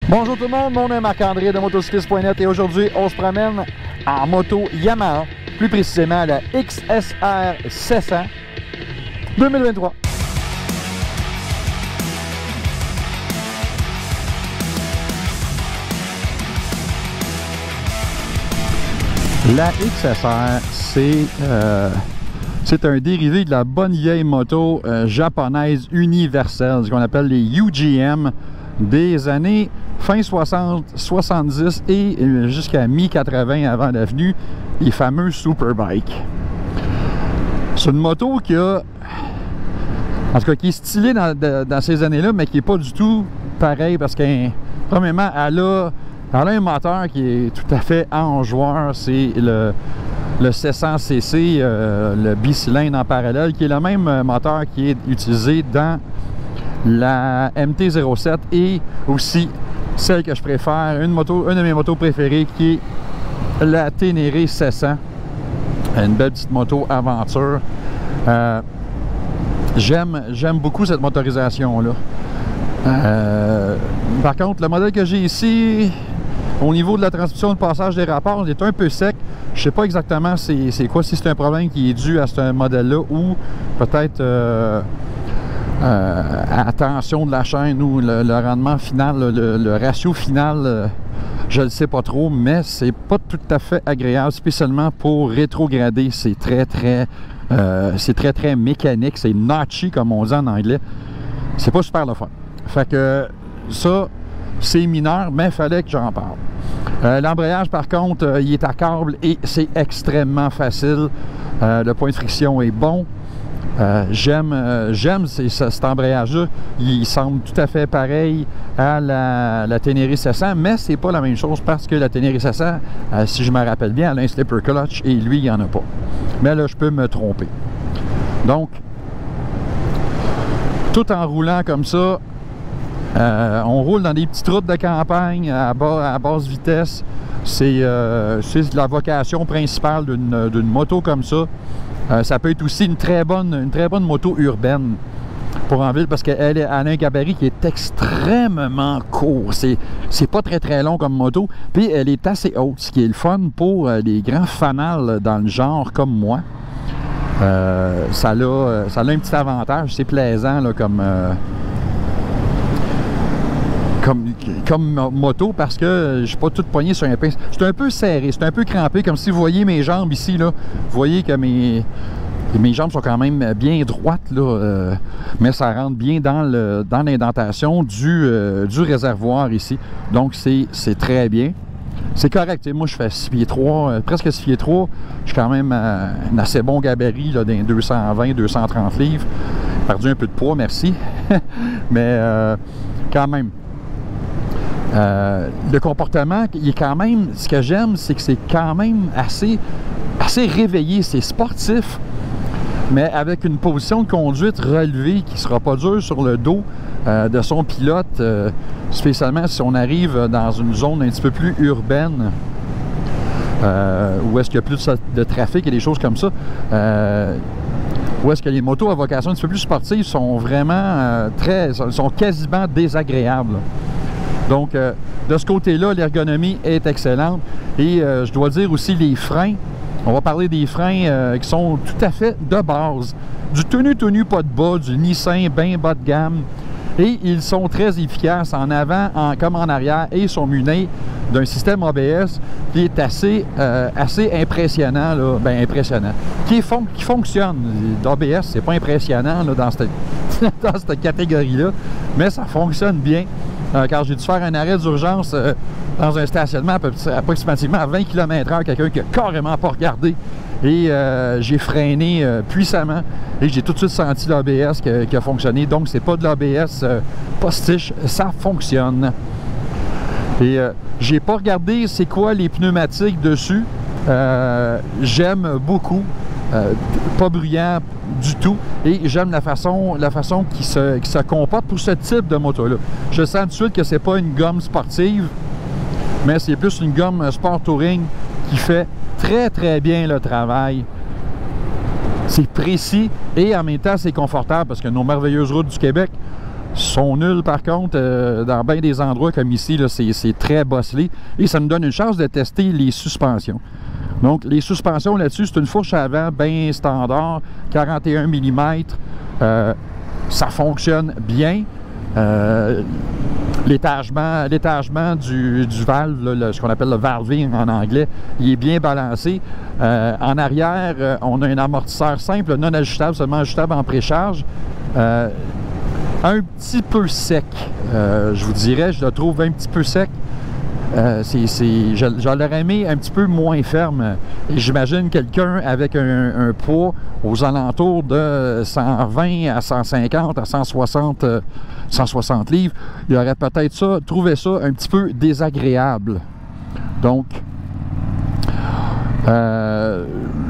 Bonjour tout le monde, mon nom est Marc-André de motocycliste.net et aujourd'hui on se promène en moto Yamaha, plus précisément la XSR 700 2023. La XSR, c'est un dérivé de la bonne vieille moto japonaise universelle, ce qu'on appelle les UGM, des années fin 60, 70 et jusqu'à mi-80 avant l'avenue, les fameux Superbike. C'est une moto qui a, en tout cas, qui est stylée dans ces années-là, mais qui n'est pas du tout pareil parce que, premièrement, elle a un moteur qui est tout à fait enjoueur, c'est le 700cc, le bicylindre en parallèle, qui est le même moteur qui est utilisé dans la MT-07 et aussi celle que je préfère, une de mes motos préférées qui est la Ténéré 700, une belle petite moto aventure. J'aime beaucoup cette motorisation-là. Par contre, le modèle que j'ai ici, au niveau de la transmission de passage des rapports, il est un peu sec. Je ne sais pas exactement c'est quoi, si c'est un problème qui est dû à ce modèle-là ou peut-être à la tension de la chaîne ou le rendement final, le ratio final, je ne sais pas trop, mais c'est pas tout à fait agréable, spécialement pour rétrograder. C'est très mécanique, c'est notchy comme on dit en anglais. C'est pas super le fun. Fait que ça, c'est mineur, mais il fallait que j'en parle. L'embrayage, par contre, il est à câble et c'est extrêmement facile. Le point de friction est bon. J'aime cet embrayage-là. Il semble tout à fait pareil à la Ténéré 700, mais c'est pas la même chose parce que la Ténéré 700, si je me rappelle bien, elle a un slipper clutch et lui, il n'y en a pas. Mais là, je peux me tromper. Donc, tout en roulant comme ça, on roule dans des petites routes de campagne à basse vitesse. C'est la vocation principale d'une moto comme ça. Ça peut être aussi une très bonne moto urbaine pour en ville parce qu'elle a un gabarit qui est extrêmement court. C'est pas très long comme moto. Puis elle est assez haute, ce qui est le fun pour les grands fanals dans le genre comme moi. Ça a un petit avantage. C'est plaisant là, comme moto parce que je ne suis pas tout poigné sur un pince. C'est un peu serré, c'est un peu crampé, comme si vous voyez mes jambes ici, là. Vous voyez que mes jambes sont quand même bien droites, là, mais ça rentre bien dans l'indentation du réservoir ici. Donc c'est très bien. C'est correct, moi je fais 6 pieds 3, presque 6 pieds 3. Je suis quand même un assez bon gabarit là, dans 220, 230 livres. J'ai perdu un peu de poids, merci. Mais quand même. Le comportement, il est quand même, ce que j'aime, c'est que c'est quand même assez réveillé, c'est sportif, mais avec une position de conduite relevée qui ne sera pas dure sur le dos de son pilote, spécialement si on arrive dans une zone un petit peu plus urbaine, où est-ce qu'il y a plus de trafic et des choses comme ça, où est-ce que les motos à vocation un petit peu plus sportive sont vraiment sont quasiment désagréables. Donc, de ce côté-là, l'ergonomie est excellente. Et je dois dire aussi les freins. On va parler des freins qui sont tout à fait de base. Du tenu pas de bas, du Nissin bien bas de gamme. Et ils sont très efficaces en avant comme en arrière et sont munis d'un système ABS qui est assez impressionnant, là, ben impressionnant, qui fonctionne. L'ABS, c'est pas impressionnant là, dans cette catégorie-là, mais ça fonctionne bien. Car j'ai dû faire un arrêt d'urgence dans un stationnement approximativement à 20 km/h, quelqu'un qui a carrément pas regardé. Et j'ai freiné puissamment et j'ai tout de suite senti l'ABS qui a fonctionné. Donc, c'est pas de l'ABS postiche, ça fonctionne. Et j'ai pas regardé c'est quoi les pneumatiques dessus. J'aime beaucoup. Pas bruyant du tout et j'aime la façon qui se comporte pour ce type de moto-là. Je sens tout de suite que c'est pas une gomme sportive, mais c'est plus une gomme sport touring qui fait très bien le travail. C'est précis et en même temps c'est confortable parce que nos merveilleuses routes du Québec sont nuls par contre. Dans bien des endroits comme ici, c'est très bosselé. Et ça nous donne une chance de tester les suspensions. Donc, les suspensions là-dessus, c'est une fourche à avant bien standard, 41 mm. Ça fonctionne bien. L'étagement du valve, là, ce qu'on appelle le valving en anglais, il est bien balancé. En arrière, on a un amortisseur simple, non ajustable, seulement ajustable en précharge. Un petit peu sec, je vous dirais, je le trouve un petit peu sec. Je l'aurais aimé un petit peu moins ferme. Et j'imagine quelqu'un avec un poids aux alentours de 120 à 150 à 160 livres, il aurait peut-être trouvé ça un petit peu désagréable. Donc,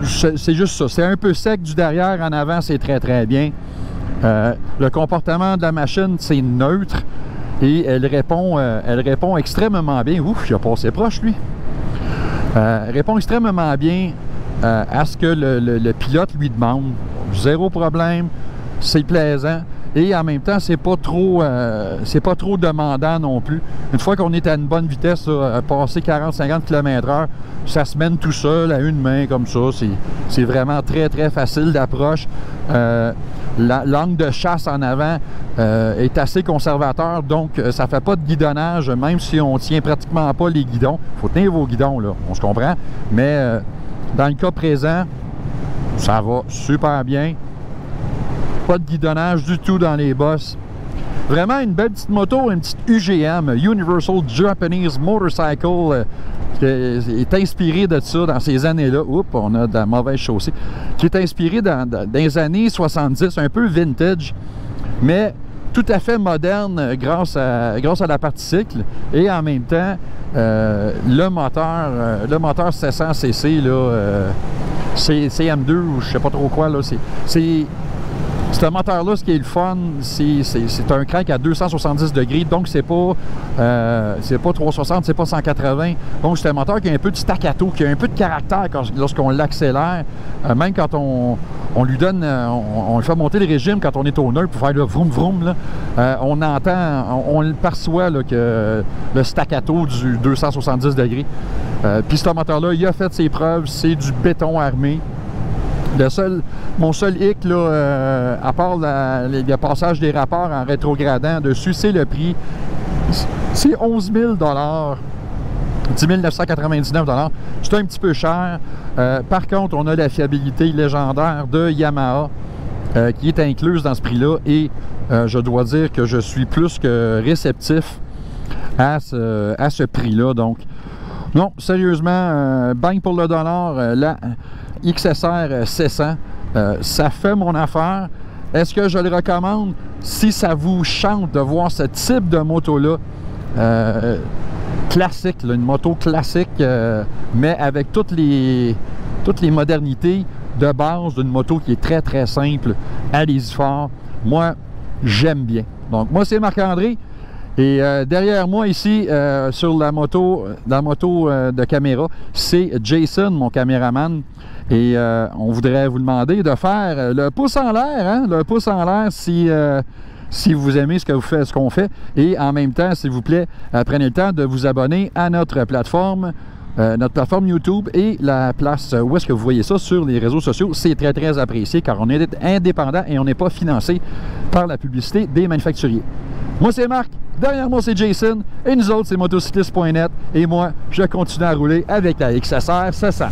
c'est juste ça. C'est un peu sec du derrière, en avant, c'est très très bien. Le comportement de la machine, c'est neutre. Et elle répond extrêmement bien. Ouf, il a passé proche, lui. Elle répond extrêmement bien à ce que le pilote lui demande. Zéro problème, c'est plaisant. Et en même temps, c'est pas trop demandant non plus. Une fois qu'on est à une bonne vitesse, à passer 40-50 km/h, ça se mène tout seul à une main comme ça. C'est vraiment très très facile d'approche. L'angle de chasse en avant est assez conservateur, donc ça ne fait pas de guidonnage, même si on ne tient pratiquement pas les guidons. Il faut tenir vos guidons, là, on se comprend. Mais dans le cas présent, ça va super bien. Pas de guidonnage du tout dans les bosses. Vraiment une belle petite moto, une petite UGM, Universal Japanese Motorcycle, qui est inspiré de ça dans ces années-là. Oups, on a de la mauvaise chaussée. Qui est inspiré dans les années 70, un peu vintage, mais tout à fait moderne grâce à la partie cycle. Et en même temps, le moteur 700 cc, c'est CM2 ou je sais pas trop quoi, là, ce moteur-là, ce qui est le fun, c'est un crank à 270 degrés, donc c'est pas 360, c'est pas 180. Donc c'est un moteur qui a un peu de staccato, qui a un peu de caractère lorsqu'on l'accélère. Même quand on lui donne, on le fait monter le régime quand on est au neutre pour faire le vroom vroom, là, on entend, on le perçoit là, que le staccato du 270 degrés. Puis ce moteur-là, il a fait ses preuves, c'est du béton armé. Mon seul hic, là, à part le passage des rapports en rétrogradant dessus, c'est le prix. C'est 11 000 10 999 $. C'est un petit peu cher. Par contre, on a la fiabilité légendaire de Yamaha qui est incluse dans ce prix-là. Et je dois dire que je suis plus que réceptif à ce prix-là. Donc, non, sérieusement, bang pour le dollar, la XSR 600, ça fait mon affaire. Est-ce que je le recommande? Si ça vous chante de voir ce type de moto-là, classique, là, une moto classique, mais avec toutes les modernités de base d'une moto qui est très très simple, allez-y fort. Moi, j'aime bien. Donc, moi, c'est Marc-André. Et derrière moi ici, sur la moto de caméra, c'est Jason, mon caméraman. Et on voudrait vous demander de faire le pouce en l'air, hein? Le pouce en l'air si vous aimez ce qu'on fait. Et en même temps, s'il vous plaît, prenez le temps de vous abonner à notre plateforme YouTube et la place où est-ce que vous voyez ça sur les réseaux sociaux. C'est très, très apprécié car on est indépendant et on n'est pas financé par la publicité des manufacturiers. Moi, c'est Marc. Derrière moi, c'est Jason. Et nous autres, c'est motocycliste.net. Et moi, je continue à rouler avec la XSR 700.